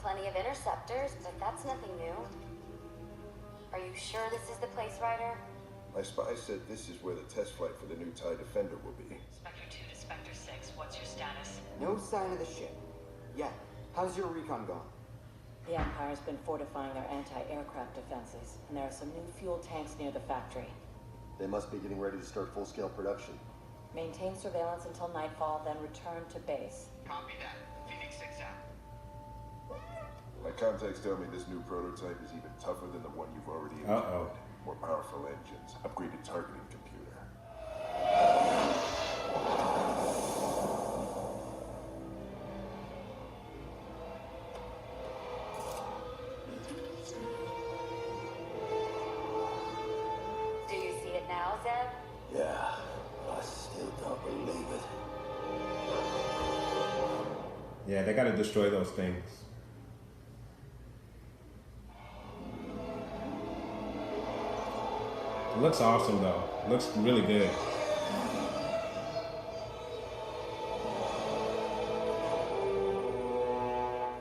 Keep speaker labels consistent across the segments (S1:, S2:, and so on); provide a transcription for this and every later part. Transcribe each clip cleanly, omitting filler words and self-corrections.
S1: Plenty of interceptors, but that's nothing new. Are you sure this is the place, Ryder?
S2: My spy said this is where the test flight for the new TIE Defender will be.
S3: Spectre 2 to Spectre 6, what's your status?
S4: No sign of the ship. Yeah, how's your recon gone?
S3: The Empire's been fortifying their anti-aircraft defenses, and there are some new fuel tanks near the factory.
S5: They must be getting ready to start full-scale production.
S3: Maintain surveillance until nightfall, then return to base.
S6: Copy that. Phoenix 6 out.
S2: My contacts tell me this new prototype is even tougher than the one you've already encountered. More powerful engines, upgraded targeting computer.
S1: Do you see it now, Zeb?
S7: Yeah, I still don't believe it.
S8: Yeah, they gotta destroy those things. It looks awesome though. It looks really good.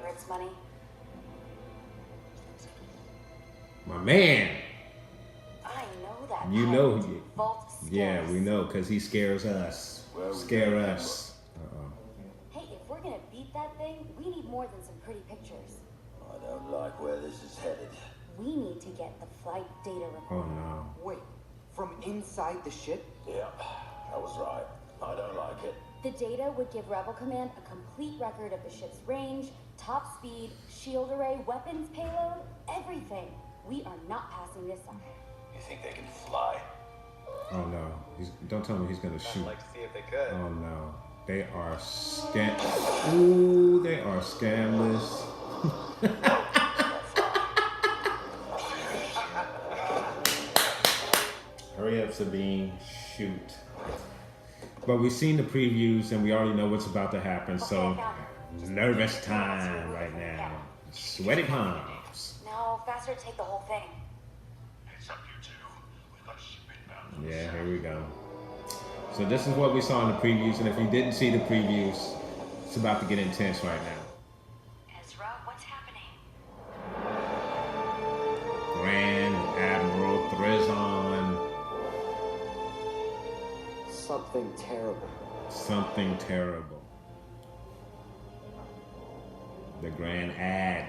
S1: For its money.
S8: My man.
S1: I know that.
S8: You know
S1: he.
S8: Yeah, we know, because he scares us.
S2: Well,
S8: Scare us.
S1: Hey, if we're gonna beat that thing, we need more than some pretty pictures.
S7: I don't like where this is headed.
S1: We need to get the flight data report.
S8: Oh no.
S4: Wait, from inside the ship?
S7: Yeah, I was right. I don't like it.
S1: The data would give Rebel Command a complete record of the ship's range, top speed, shield array, weapons payload, everything. We are not passing this up.
S7: You think they can fly?
S8: Oh no. Don't tell me he's gonna shoot.
S6: I'd like to see if they could.
S8: Oh no. They are Ooh, they are scamless. Hurry up, Sabine. Shoot. But we've seen the previews and we already know what's about to happen, so nervous time right now. Sweaty palms.
S1: No, faster to take the whole thing.
S7: It's up you two. We've got a ship inbound.
S8: Yeah, here we go. So this is what we saw in the previews, and if you didn't see the previews, it's about to get intense right now.
S1: Ezra, what's happening?
S8: Grand Admiral Thrizon.
S4: Something terrible.
S8: Something terrible. The Grand Ad.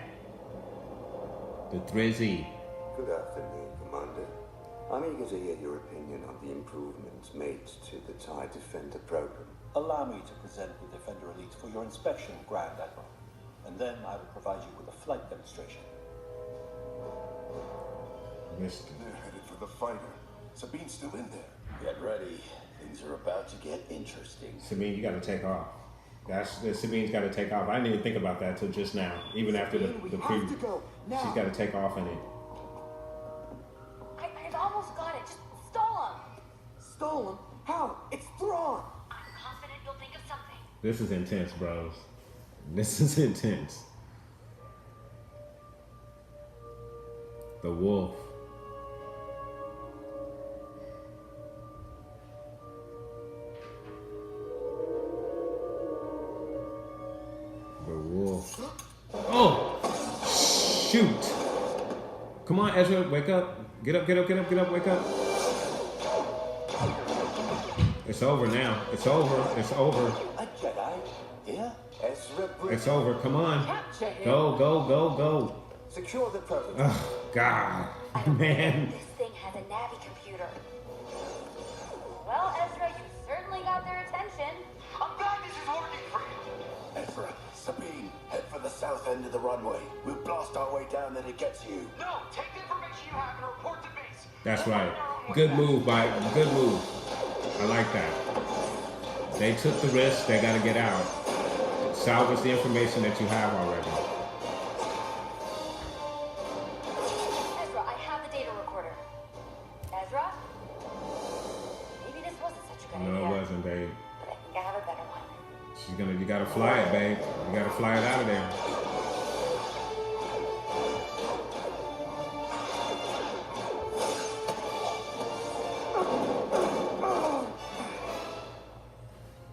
S8: The Thrizzy.
S7: Good afternoon, Commander. I'm eager to hear your opinion on the improvements made to the TIE Defender program.
S9: Allow me to present the Defender Elite for your inspection, Grand Admiral. And then I will provide you with a flight demonstration.
S8: Mister.
S2: They're headed for the fighter. Sabine's still in there.
S7: Get ready. Things are about to get interesting.
S8: Sabine, you gotta take off. Sabine's gotta take off. I didn't even think about that till just now. Even after the preview. She's gotta take off in it.
S1: I've almost got it. Just stall him.
S4: Stolen? How? It's Thrawn!
S1: I'm confident you'll think of something.
S8: This is intense, bros. This is intense. The wolf. The wolf. Oh! Shoot! Come on, Ezra, wake up. Get up, get up, get up, get up, wake up. It's over now. It's over. It's over.
S7: A Jedi? Yeah? Ezra Bridger.
S8: It's over. Come on. Go, go, go, go.
S7: Secure the prototype.
S8: Oh, God. Man.
S1: This thing has a Navi computer. Well, Ezra, you certainly got their attention.
S6: I'm glad this is working for you.
S7: Ezra, Sabine, head for the south end of the runway. We'll blast our way down and it gets you.
S6: No, take the information you have and report to base.
S8: That's right. Good move, good move. I like that. They took the risk. They got to get out. Salvage the information that you have already. You gotta fly it, babe. You gotta fly it out of there.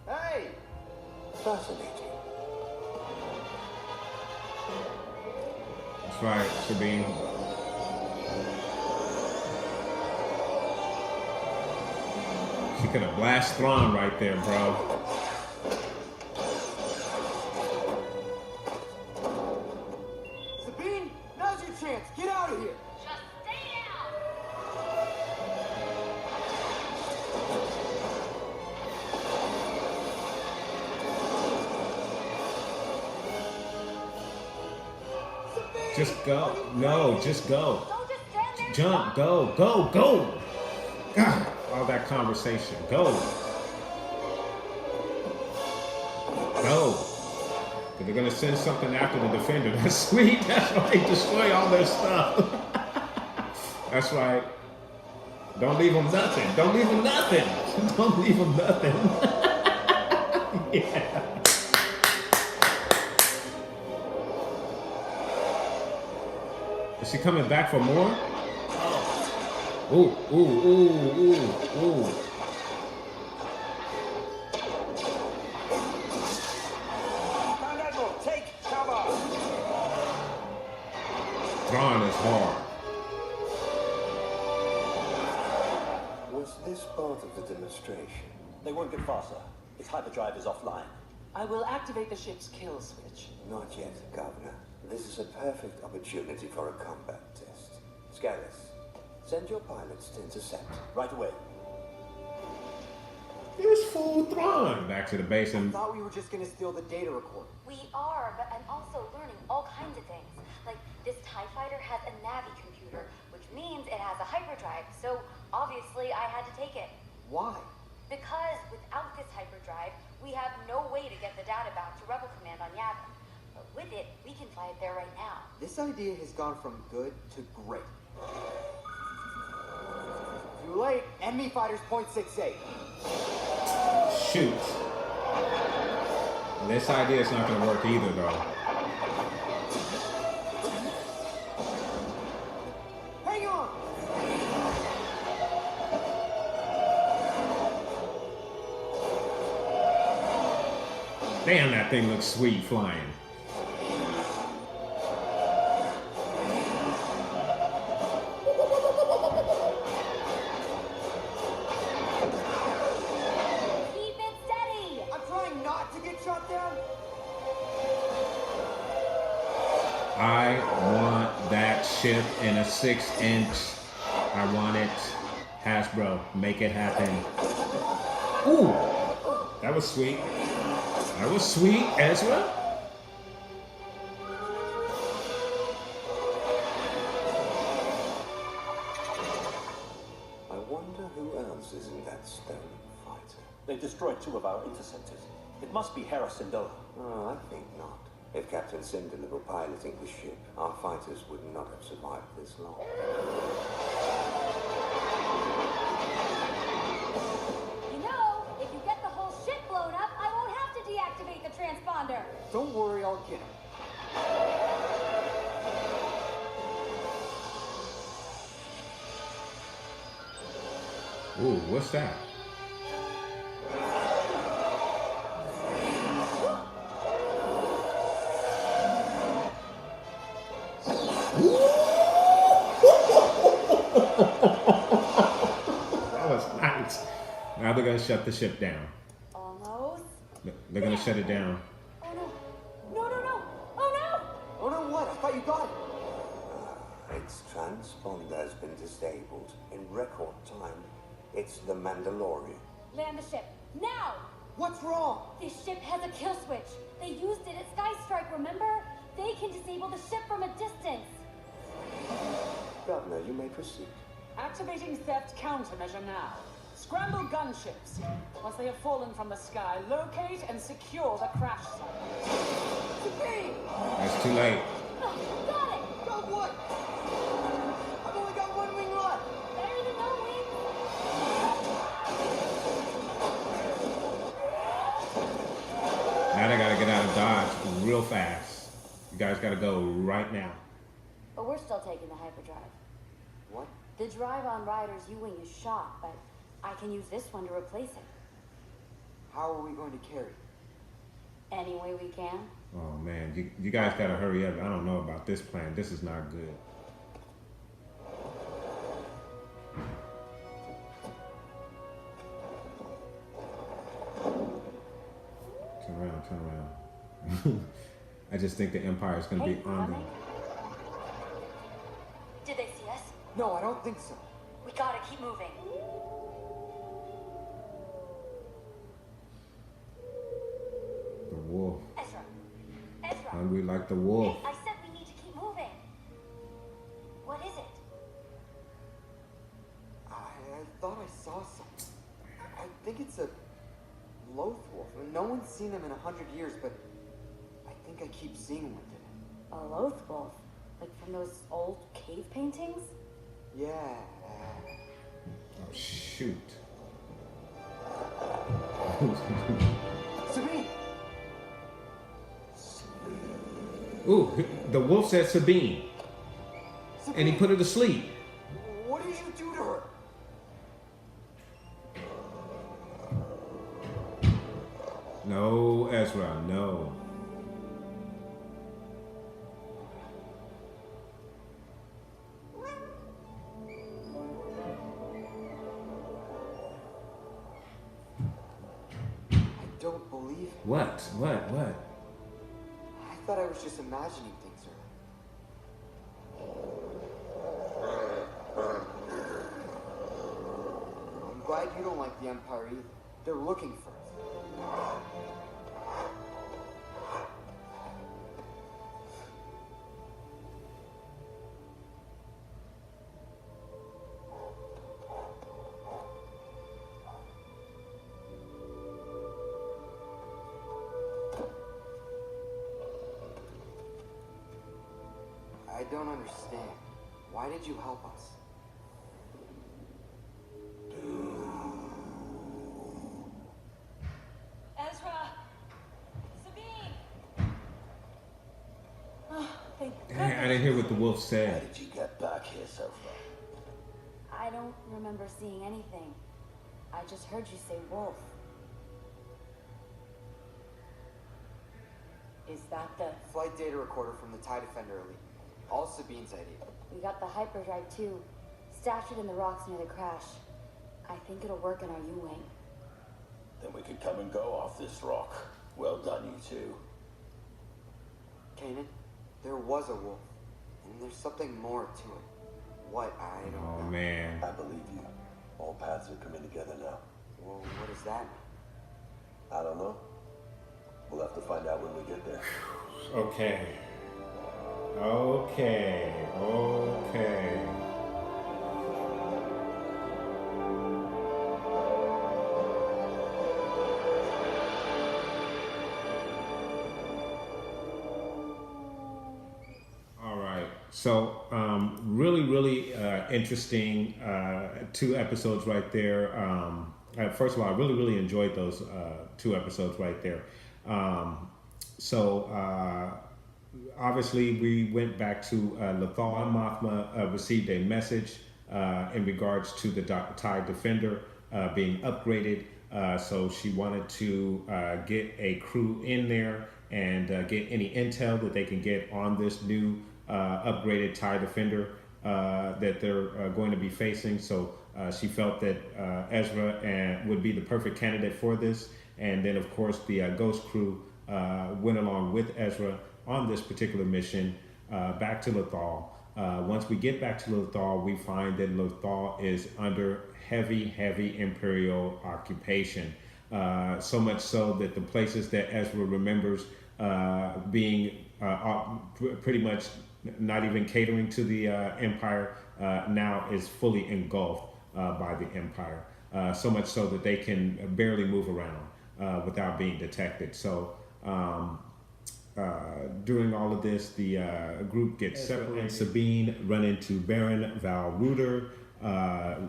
S4: Hey!
S7: Fascinating.
S8: That's right, Sabine. She could have blasted Thrawn right there, bro.
S4: Sabine, now's your chance. Get out of here.
S1: Just stay down!
S8: Just go. No, just go.
S1: Don't just stand there.
S8: Jump, go, go, go. God, all that conversation. Go. Go. They're gonna send something after the Defender. That's sweet. That's why they destroy all their stuff. That's right. Don't leave them nothing. Don't leave them nothing. Don't leave them nothing. Yeah. Is she coming back for more? Ooh, ooh, ooh, ooh, ooh.
S9: Take cover!
S8: Thrawn is hard.
S7: Was this part of the demonstration?
S9: They won't get faster. Its hyperdrive is offline.
S3: I will activate the ship's kill switch.
S7: Not yet, Governor. This is a perfect opportunity for a combat test. Scarus, send your pilots to intercept.
S9: Right away.
S8: Here's full Thrawn. Back to the base
S4: I
S8: and
S4: thought we were just gonna steal the data recorder.
S1: We are, but I'm also learning all kinds of things. Like, this TIE fighter has a Navi computer, which means it has a hyperdrive, so obviously I had to take it.
S4: Why?
S1: Because without this hyperdrive, we have no way to get the data back to Rebel Command on Yavin. But with it, we can fly it there right now.
S4: This idea has gone from good to great. Too late. Enemy fighters .68.
S8: shoot. This idea is not going to work either, though.
S4: Hang on!
S8: Damn, that thing looks sweet flying.
S1: Keep it steady!
S4: I'm trying not to get shot down.
S8: I want that ship in a 6-inch. I want it. Hasbro, make it happen. Ooh, that was sweet. That was sweet, Ezra.
S7: I wonder who else is in that stolen fighter.
S9: They destroyed 2 of our interceptors. It must be Hera Syndulla.
S7: Oh, I think not. If Captain Syndulla were piloting the ship, our fighters would not have survived this long.
S1: You know, if you get the whole ship blown up, I won't have to deactivate the transponder.
S4: Don't worry, I'll get him.
S8: Ooh, what's that? That was nice. Now they're gonna shut the ship down.
S1: Almost.
S8: They're gonna shut it down.
S1: Oh no. No, no, no. Oh no!
S4: Oh no, what? I thought you got it.
S7: Its transponder has been disabled in record time. It's the Mandalorian.
S1: Land the ship. Now!
S4: What's wrong?
S1: This ship has a kill switch. They used it at Sky Strike, remember? They can disable the ship from a distance.
S7: Governor, you may proceed.
S3: Activating theft countermeasure now. Scramble gunships. Once they have fallen from the sky, locate and secure the crash site.
S8: That's too late.
S1: Oh, got it!
S4: Got what? I've only got one wing left.
S1: Better than no wings.
S8: Now real fast. You guys gotta go right now.
S1: But we're still taking the hyperdrive.
S4: What?
S1: The drive on Ryder's U-Wing is shot, but I can use this one to replace it.
S4: How are we going to carry?
S1: Any way we can.
S8: Oh man, you guys gotta hurry up. I don't know about this plan. This is not good. Turn around. I just think the Empire is gonna be on them.
S1: Did they see us?
S4: No, I don't think so.
S1: We gotta keep moving.
S8: The wolf.
S1: Ezra!
S8: Hungry like the wolf.
S1: I said we need to keep moving. What is it?
S4: I thought I saw something. I think it's a Lothal. No one's seen him in 100 years, but I think I keep seeing one today.
S1: A Lothal? Like from those old cave paintings?
S4: Yeah.
S8: Oh shoot.
S4: Sabine!
S8: Ooh, the wolf said Sabine.
S4: Sabine!
S8: And he put her to sleep.
S4: What did you do to her?
S8: No, Ezra, no.
S4: I don't believe it.
S8: What?
S4: I thought I was just imagining things earlier. I'm glad you don't like the Empire either. They're looking for us. I don't understand. Why did you help us?
S1: Ezra! Sabine! Oh, thank
S8: Dang, I didn't hear what the wolf
S9: How
S8: said.
S9: did you get back here so far?
S1: I don't remember seeing anything. I just heard you say wolf. Is that the...
S4: Flight data recorder from the TIE Defender Elite. All Sabine's idea.
S1: We got the hyperdrive too. Stashed it in the rocks near the crash. I think it'll work in our U-Wing.
S9: Then we could come and go off this rock. Well done, you two.
S4: Kanan, there was a wolf. And there's something more to it. What? I don't know.
S8: Oh man.
S9: I believe you. All paths are coming together now.
S4: Well, what does that mean?
S9: I don't know. We'll have to find out when we get there.
S8: Okay. All right. So, really interesting 2 episodes right there. First of all, I really enjoyed those 2 episodes right there. Obviously, we went back to Lothal. Mothma received a message in regards to the TIE Defender being upgraded. So she wanted to get a crew in there and get any intel that they can get on this new upgraded TIE Defender that they're going to be facing. So she felt that Ezra would be the perfect candidate for this. And then, of course, the Ghost crew went along with Ezra on this particular mission back to Lothal. Once we get back to Lothal, we find that Lothal is under heavy Imperial occupation. So much so that the places that Ezra remembers being pretty much not even catering to the Empire now is fully engulfed by the Empire. So much so that they can barely move around without being detected. So during all of this, the group gets separated. Sabine run into Baron Val Ruder,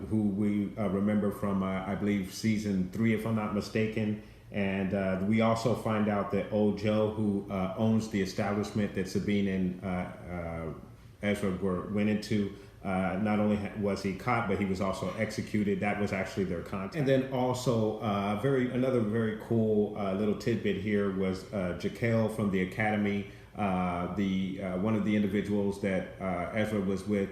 S8: who we remember from, I believe, season 3, if I'm not mistaken. And we also find out that old Joe, who owns the establishment that Sabine and Ezra went into, not only was he caught, but he was also executed. That was actually their contact. And then also, another very cool little tidbit here was Jekyll from the Academy, one of the individuals that Ezra was with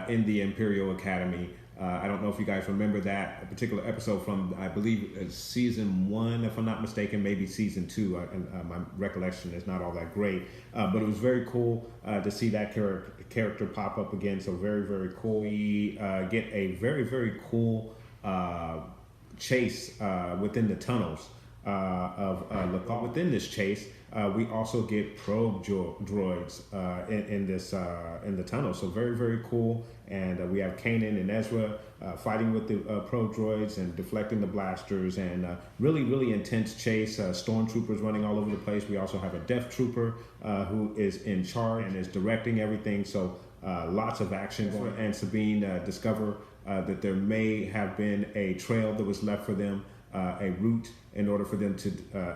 S8: in the Imperial Academy. I don't know if you guys remember that particular episode from, I believe, season 1, if I'm not mistaken, maybe season 2. My recollection is not all that great, but it was very cool to see that character pop up again. So very, very cool. We get a very, very cool chase within the tunnels of Lothal. Within this chase, we also get probe droids in the tunnel. So very, very cool. And we have Kanan and Ezra fighting with the probe droids and deflecting the blasters, and really, really intense chase. Stormtroopers running all over the place. We also have a Death Trooper who is in charge and is directing everything. So lots of action. And Sabine discover that there may have been a trail that was left for them, a route in order for them to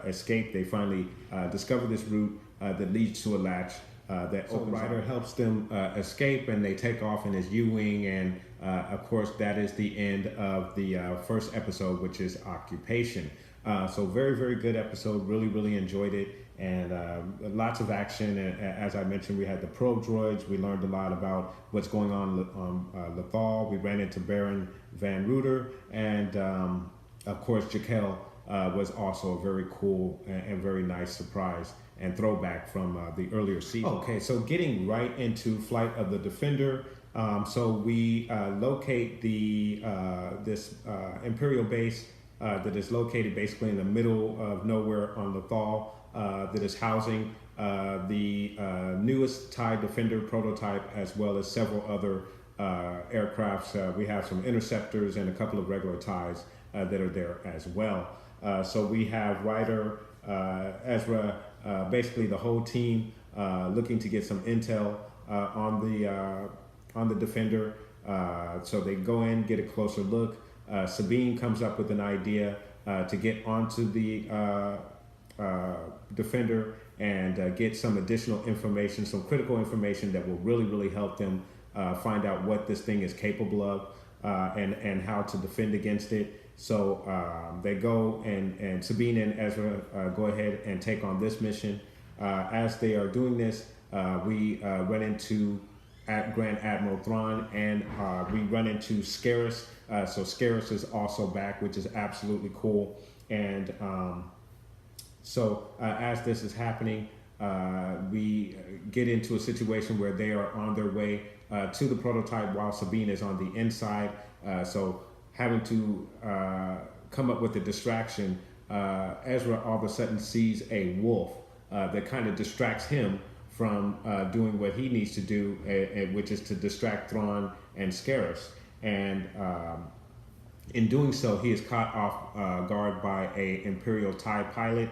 S8: escape. They finally discover this route that leads to a latch that Ryder helps them escape, and they take off in his U-Wing, and of course that is the end of the first episode, which is Occupation. So very, very good episode. Really, really enjoyed it, and lots of action. And as I mentioned, we had the probe droids. We learned a lot about what's going on Lothal. We ran into Baron Van Ruder, and of course Jekyll was also a very cool and very nice surprise and throwback from the earlier season. Okay, so getting right into Flight of the Defender. So we locate this Imperial base that is located basically in the middle of nowhere on Lothal, that is housing the newest TIE Defender prototype, as well as several other aircrafts. We have some interceptors and a couple of regular TIEs that are there as well. So we have Ryder, Ezra, basically the whole team looking to get some intel on the Defender. So they go in, get a closer look. Sabine comes up with an idea to get onto the Defender and get some additional information, some critical information that will really, really help them find out what this thing is capable of and how to defend against it. So they go, and Sabine and Ezra go ahead and take on this mission. As they are doing this, we run into Grand Admiral Thrawn, and we run into Scarus. So Scarus is also back, which is absolutely cool. And so as this is happening, we get into a situation where they are on their way to the prototype while Sabine is on the inside. So having to come up with a distraction, Ezra all of a sudden sees a wolf that kind of distracts him from doing what he needs to do, which is to distract Thrawn and Scarus. And in doing so, he is caught off guard by an Imperial TIE pilot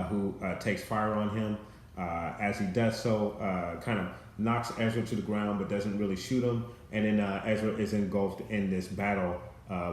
S8: who takes fire on him. As he does so, kind of knocks Ezra to the ground, but doesn't really shoot him. And then Ezra is engulfed in this battle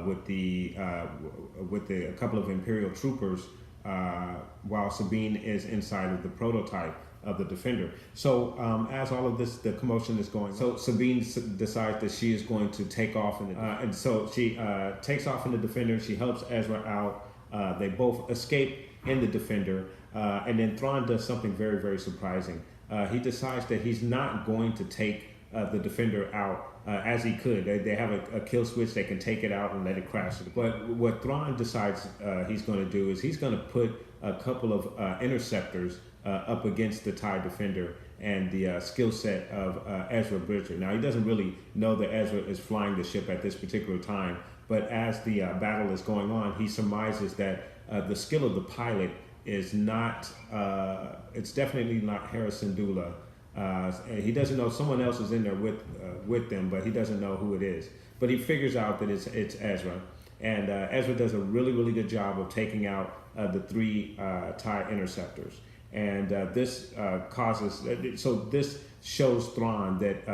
S8: with a couple of Imperial troopers, while Sabine is inside of the prototype of the Defender. So as all of this, the commotion is going, so Sabine decides that she is going to take off, and so she takes off in the Defender. She helps Ezra out. They both escape in the Defender, and then Thrawn does something very, very surprising. He decides that he's not going to take the Defender out as he could. They have a kill switch. They can take it out and let it crash. But what Thrawn decides he's going to do is he's going to put a couple of interceptors up against the TIE Defender and the skill set of Ezra Bridger. Now, he doesn't really know that Ezra is flying the ship at this particular time, but as the battle is going on, he surmises that the skill of the pilot is not, it's definitely not Harrison Dula. He doesn't know, someone else is in there with them, but he doesn't know who it is. But he figures out that it's Ezra. And Ezra does a really, really good job of taking out the 3 TIE interceptors. And this causes, so this shows Thrawn that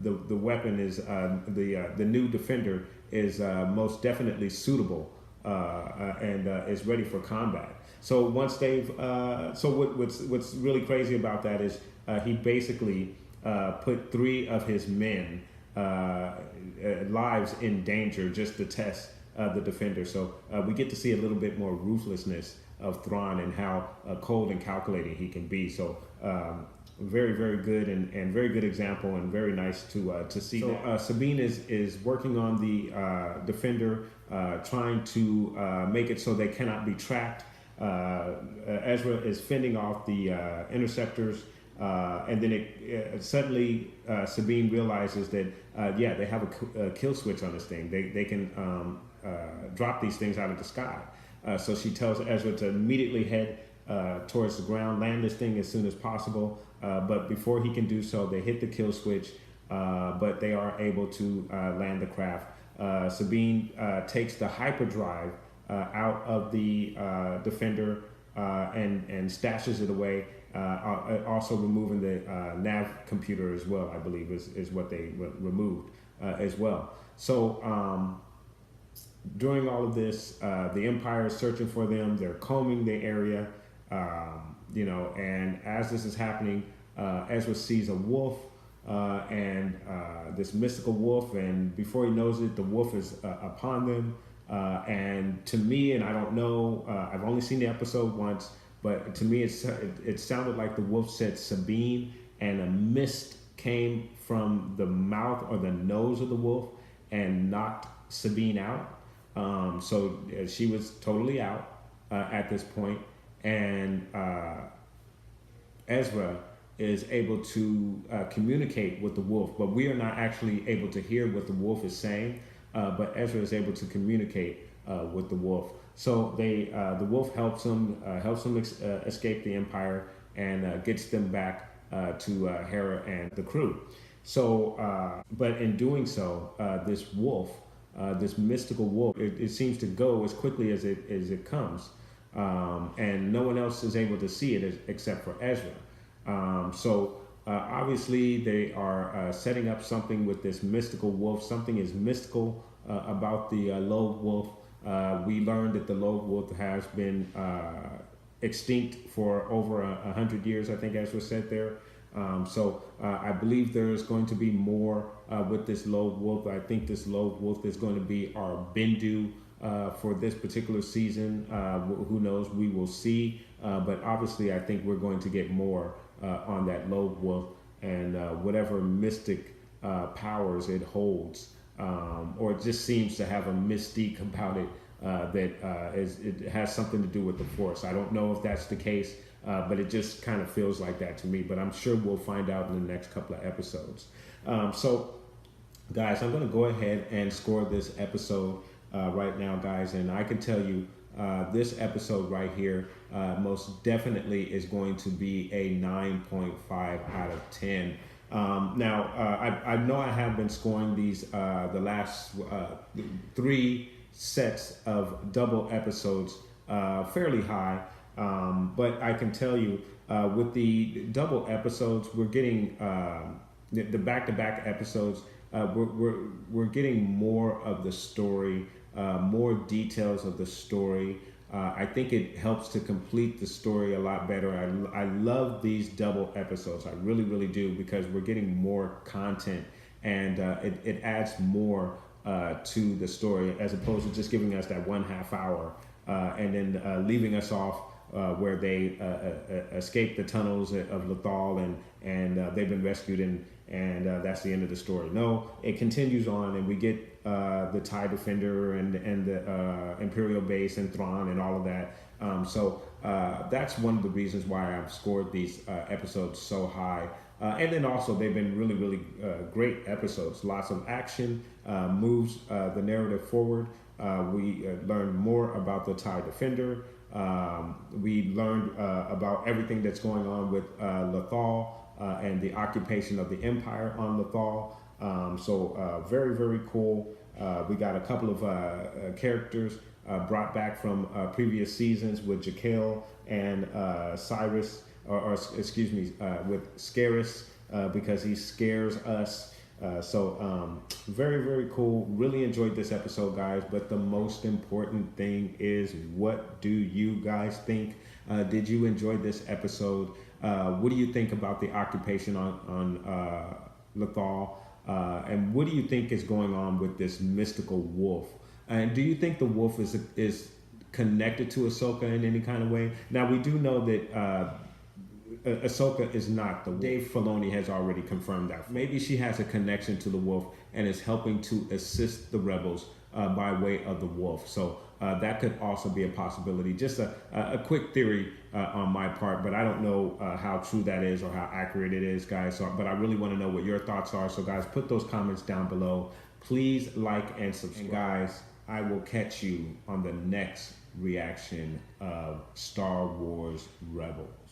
S8: the weapon is, the new Defender is most definitely suitable and is ready for combat. So once they've, what's really crazy about that is he basically put 3 of his men lives in danger just to test the defender. So we get to see a little bit more ruthlessness of Thrawn and how cold and calculating he can be. So very, very good and very good example, and very nice to see. So Sabine is working on the defender, trying to make it so they cannot be tracked. Ezra is fending off the interceptors, and then suddenly Sabine realizes that they have a kill switch on this thing. They can drop these things out of the sky. So she tells Ezra to immediately head towards the ground, land this thing as soon as possible. But before he can do so, they hit the kill switch, but they are able to land the craft. Sabine takes the hyperdrive out of the defender and stashes it away, also removing the nav computer as well, I believe is what they removed as well. So during all of this, the Empire is searching for them. They're combing the area, and as this is happening, Ezra sees a wolf, and this mystical wolf, and before he knows it, the wolf is upon them. And to me, and I don't know, I've only seen the episode once, but to me it sounded like the wolf said Sabine, and a mist came from the mouth or the nose of the wolf and knocked Sabine out. So she was totally out at this point, and Ezra is able to communicate with the wolf, but we are not actually able to hear what the wolf is saying. But Ezra is able to communicate with the wolf. So the wolf helps him escape the Empire and gets them back to Hera and the crew. So, but in doing so, this wolf, this mystical wolf, it seems to go as quickly as it comes, and no one else is able to see it except for Ezra. Obviously, they are setting up something with this mystical wolf. Something is mystical about the Loth wolf. We learned that the Loth wolf has been extinct for over 100 years, I think Ezra said there. I believe there is going to be more with this Loth wolf. I think this Loth wolf is going to be our Bendu for this particular season. Who knows? We will see. But obviously, I think we're going to get more on that Loth wolf and whatever mystic powers it holds, or it just seems to have a mystique about it it has something to do with the Force. I don't know if that's the case, but it just kind of feels like that to me. But I'm sure we'll find out in the next couple of episodes. Guys, I'm going to go ahead and score this episode right now, guys, and I can tell you this episode right here most definitely is going to be a 9.5 out of 10. I know I have been scoring these the last 3 sets of double episodes fairly high, but I can tell you with the double episodes, we're getting the back-to-back episodes. We're getting more of the story, more details of the story. I think it helps to complete the story a lot better. I love these double episodes. I really, really do, because we're getting more content, and it adds more to the story, as opposed to just giving us that 1/2 hour and then leaving us off where they escape the tunnels of Lothal and they've been rescued and that's the end of the story. No, it continues on, and we get the TIE Defender and the Imperial base and Thrawn and all of that. That's one of the reasons why I've scored these episodes so high. And then also they've been really, really great episodes. Lots of action, moves the narrative forward. We learned more about the TIE Defender. We learned about everything that's going on with Lothal and the occupation of the Empire on Lothal. Very, very cool. We got a couple of characters brought back from previous seasons with Jekyll and Cyrus, with Scarus, because he scares us. Very, very cool. Really enjoyed this episode, guys. But the most important thing is, what do you guys think? Did you enjoy this episode? What do you think about the occupation on Lothal? And what do you think is going on with this mystical wolf? And do you think the wolf is connected to Ahsoka in any kind of way? Now, we do know that Ahsoka is not the wolf. Dave Filoni has already confirmed that. Maybe she has a connection to the wolf and is helping to assist the rebels by way of the wolf. So that could also be a possibility. Just a quick theory on my part, but I don't know how true that is or how accurate it is, guys. But I really want to know what your thoughts are. So guys, put those comments down below. Please like and subscribe. And guys, I will catch you on the next reaction of Star Wars Rebels.